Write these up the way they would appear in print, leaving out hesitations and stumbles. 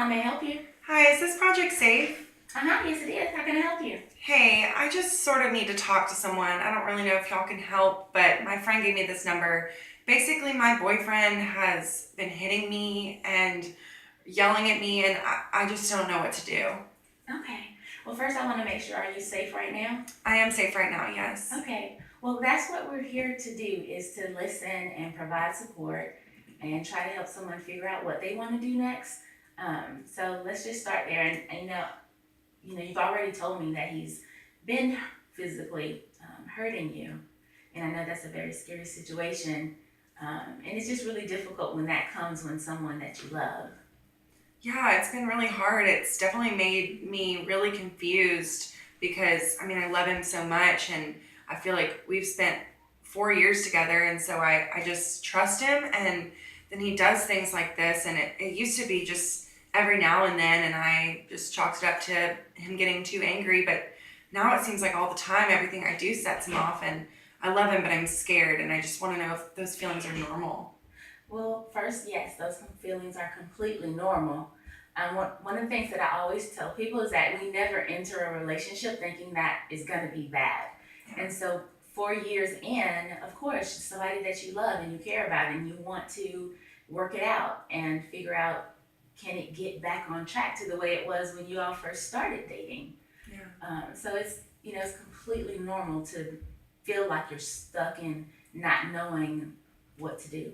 How may I help you? Hi, is this Project Safe? Yes it is. How can I help you? Hey, I just sort of need to talk to someone. I don't really know if y'all can help, but my friend gave me this number. Basically, my boyfriend has been hitting me and yelling at me, and I just don't know what to do. Okay. Well, first I want to make sure, are you safe right now? I am safe right now, yes. Okay. Well, that's what we're here to do is to listen and provide support and try to help someone figure out what they want to do next. So let's just start there. And you've already told me that he's been physically hurting you, and I know that's a very scary situation. And it's just really difficult when that comes when someone that you love. Yeah, it's been really hard. It's definitely made me really confused because I love him so much and I feel like we've spent 4 years together and so I just trust him and then he does things like this and it used to be just every now and then and I just chalked it up to him getting too angry, but now it seems like all the time everything I do sets him off and I love him but I'm scared and I just want to know if those feelings are normal. Well, first, yes, those feelings are completely normal. One of the things that I always tell people is that we never enter a relationship thinking that is going to be bad. Yeah. And so, 4 years in, of course, somebody that you love and you care about and you want to work it out and figure out, can it get back on track to the way it was when you all first started dating. Yeah. So it's completely normal to feel like you're stuck in not knowing what to do.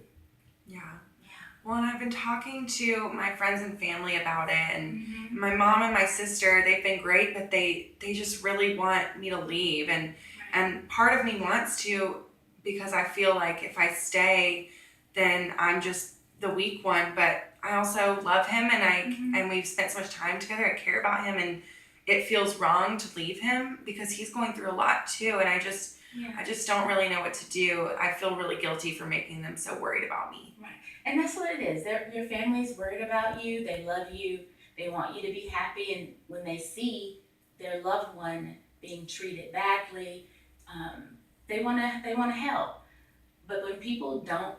Yeah. Yeah. Well, and I've been talking to my friends and family about it, and Mm-hmm. my mom and my sister, they've been great, but they just really want me to leave, Right. and part of me wants to because I feel like if I stay, then I'm just the weak one. But I also love him, and I Mm-hmm. and we've spent so much time together. I care about him, and it feels wrong to leave him because he's going through a lot too, and Yeah. I just don't really know what to do. I feel really guilty for making them so worried about me. Right. And that's what it is. Your family's worried about you. They love you. They want you to be happy. And when they see their loved one being treated badly, they wanna help. But when people don't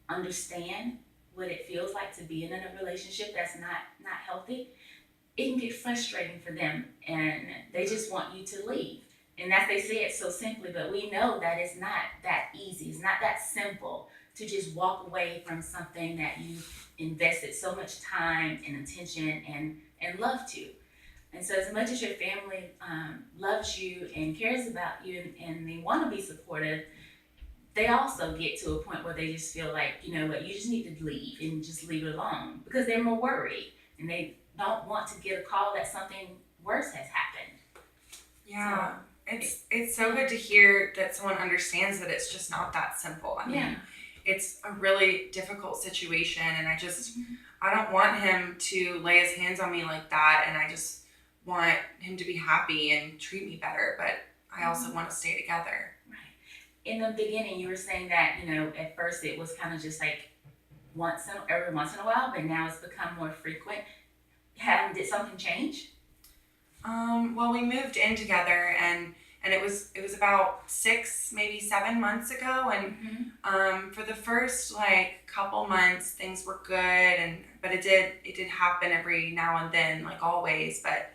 understand what it feels like to be in a relationship that's not healthy, it can get frustrating for them, and they just want you to leave. And that they say it so simply, but we know that it's not that easy. It's not that simple to just walk away from something that you invested so much time and attention and love to. And so, as much as your family loves you and cares about you and they want to be supportive, they also get to a point where they just feel like, you know what, you just need to leave and just leave it alone because they're more worried and they don't want to get a call that something worse has happened. Yeah, So, it's so good to hear that someone understands that it's just not that simple. yeah. It's a really difficult situation, and Mhm. I don't want him to lay his hands on me like that, and I just want him to be happy and treat me better, but I also Mhm. want to stay together. Right. In the beginning, you were saying that, at first it was kind of just like every once in a while, but now it's become more frequent. Did something change? Well, we moved in together, and it was about 6, maybe 7 months ago, and Mm-hmm. for the first like couple months, things were good, and but it did happen every now and then, like always. But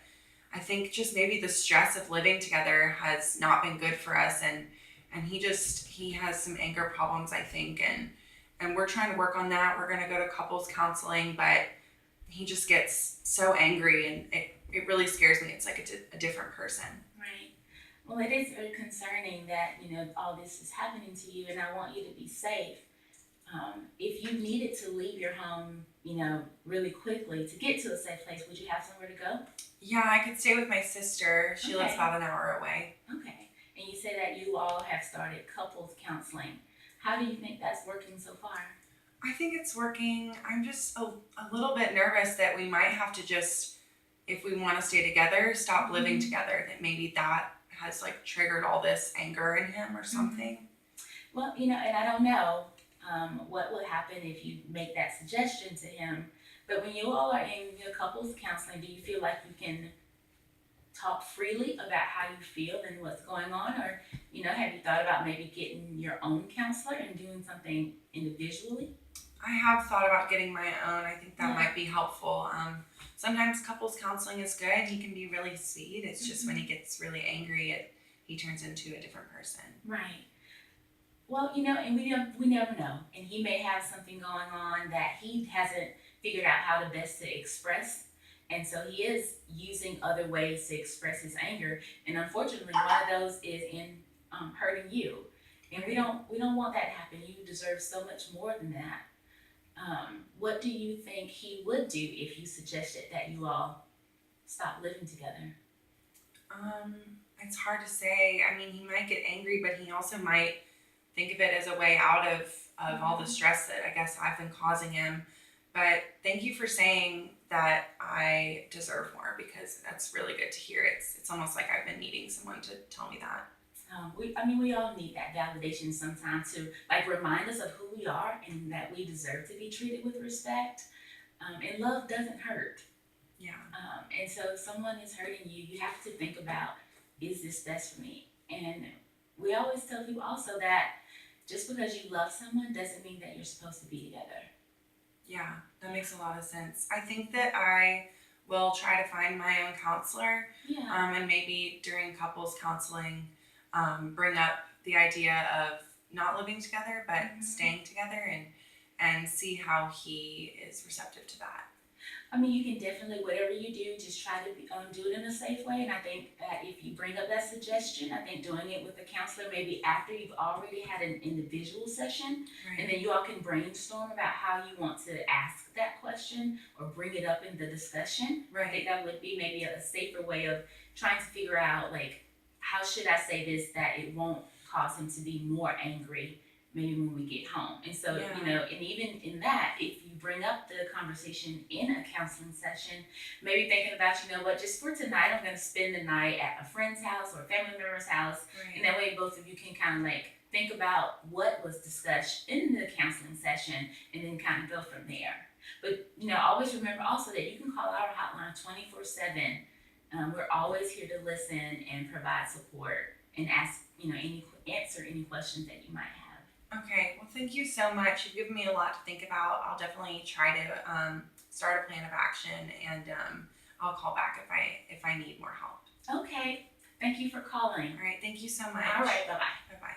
I think just maybe the stress of living together has not been good for us, and he has some anger problems, I think, and we're trying to work on that. We're gonna go to couples counseling, but he just gets so angry, and it really scares me. It's like a different person. Right. Well, it is very concerning that, all this is happening to you, and I want you to be safe. If you needed to leave your home, really quickly to get to a safe place, would you have somewhere to go? Yeah, I could stay with my sister. She lives Okay. about an hour away. Okay. And you said that you all have started couples counseling. How do you think that's working so far? I think it's working. I'm just a little bit nervous that we might have to just, if we want to stay together, stop living Mm-hmm. together. That maybe that has like triggered all this anger in him or Mm-hmm. something. Well, and I don't know what will happen if you make that suggestion to him. But when you all are in your couples counseling, do you feel like you can talk freely about how you feel and what's going on? Or, have you thought about maybe getting your own counselor and doing something individually? I have thought about getting my own. I think that Yeah. might be helpful. Sometimes couples counseling is good. He can be really sweet. It's just when he gets really angry, he turns into a different person. Right. Well, and we never know. And he may have something going on that he hasn't figured out how to best to express. And so he is using other ways to express his anger. And unfortunately, one of those is in hurting you. And we don't want that to happen. You deserve so much more than that. What do you think he would do if you suggested that you all stop living together? Um, it's hard to say. I mean, he might get angry, but he also might think of it as a way out of all the stress that I guess I've been causing him. But thank you for saying that I deserve more because that's really good to hear. It's almost like I've been needing someone to tell me that. We all need that validation sometimes to like remind us of who we are and that we deserve to be treated with respect. And love doesn't hurt. Yeah. And so if someone is hurting you, you have to think about, is this best for me? And we always tell people also that just because you love someone doesn't mean that you're supposed to be together. Yeah, that makes a lot of sense. I think that I will try to find my own counselor, Yeah. and maybe during couples counseling, bring up the idea of not living together but staying together and see how he is receptive to that. I mean, you can definitely, whatever you do, just try to do it in a safe way. And I think that if you bring up that suggestion, I think doing it with a counselor maybe after you've already had an individual session, and Right. then you all can brainstorm about how you want to ask that question or bring it up in the discussion. I think Right. that would be maybe a safer way of trying to figure out, like, how should I say this that it won't cause him to be more angry maybe when we get home. And so, Yeah. and even in that, if you bring up the conversation in a counseling session, maybe thinking about, just for tonight, I'm going to spend the night at a friend's house or a family member's house. And Right. that way, both of you can kind of like think about what was discussed in the counseling session and then kind of go from there. But, always remember also that you can call our hotline 24/7. We're always here to listen and provide support and answer any questions that you might have. Okay. Well, thank you so much. You've given me a lot to think about. I'll definitely try to start a plan of action, and I'll call back if I need more help. Okay. Thank you for calling. All right. Thank you so much. All right. Bye bye. Bye bye.